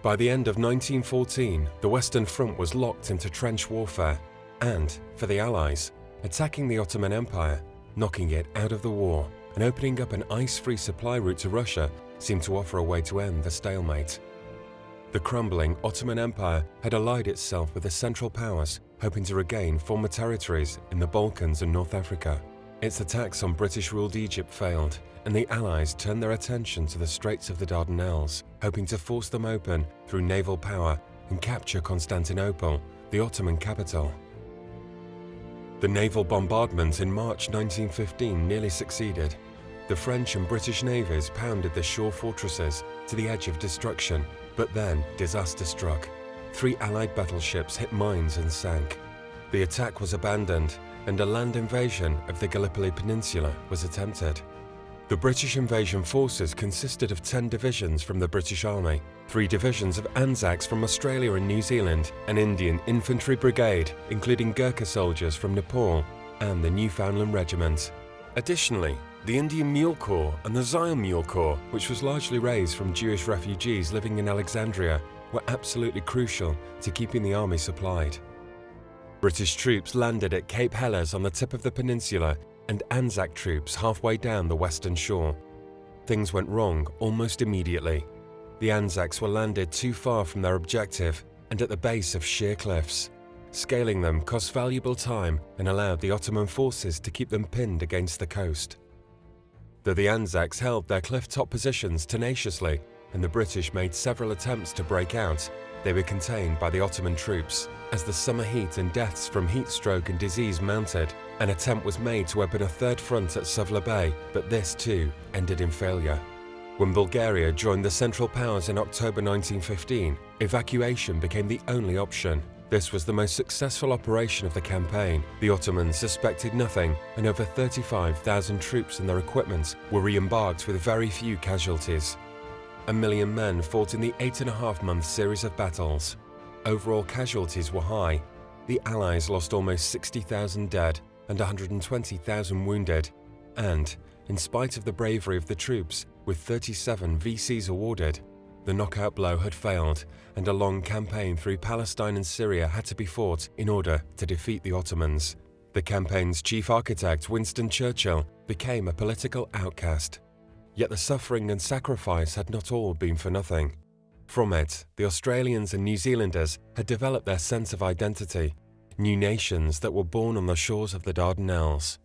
By the end of 1914, the Western Front was locked into trench warfare, and, for the Allies, attacking the Ottoman Empire, knocking it out of the war, and opening up an ice-free supply route to Russia seemed to offer a way to end the stalemate. The crumbling Ottoman Empire had allied itself with the Central Powers, hoping to regain former territories in the Balkans and North Africa. Its attacks on British-ruled Egypt failed, and the Allies turned their attention to the Straits of the Dardanelles, hoping to force them open through naval power and capture Constantinople, the Ottoman capital. The naval bombardment in March 1915 nearly succeeded. The French and British navies pounded the shore fortresses to the edge of destruction, but then disaster struck. 3 Allied battleships hit mines and sank. The attack was abandoned, and a land invasion of the Gallipoli Peninsula was attempted. The British invasion forces consisted of 10 divisions from the British Army, 3 divisions of Anzacs from Australia and New Zealand, an Indian infantry brigade, including Gurkha soldiers from Nepal, and the Newfoundland Regiment. Additionally, the Indian Mule Corps and the Zion Mule Corps, which was largely raised from Jewish refugees living in Alexandria, were absolutely crucial to keeping the army supplied. British troops landed at Cape Helles on the tip of the peninsula, and Anzac troops halfway down the western shore. Things went wrong almost immediately. The Anzacs were landed too far from their objective and at the base of sheer cliffs. Scaling them cost valuable time and allowed the Ottoman forces to keep them pinned against the coast. Though the Anzacs held their cliff-top positions tenaciously and the British made several attempts to break out, they were contained by the Ottoman troops. As the summer heat and deaths from heat stroke and disease mounted, an attempt was made to open a third front at Suvla Bay, but this too ended in failure. When Bulgaria joined the Central Powers in October 1915, evacuation became the only option. This was the most successful operation of the campaign. The Ottomans suspected nothing, and over 35,000 troops and their equipment were re-embarked with very few casualties. 1 million men fought in the 8.5-month series of battles. Overall casualties were high. The Allies lost almost 60,000 dead and 120,000 wounded, and, in spite of the bravery of the troops, with 37 VCs awarded, the knockout blow had failed, and a long campaign through Palestine and Syria had to be fought in order to defeat the Ottomans. The campaign's chief architect, Winston Churchill, became a political outcast. Yet the suffering and sacrifice had not all been for nothing. From it, the Australians and New Zealanders had developed their sense of identity, new nations that were born on the shores of the Dardanelles.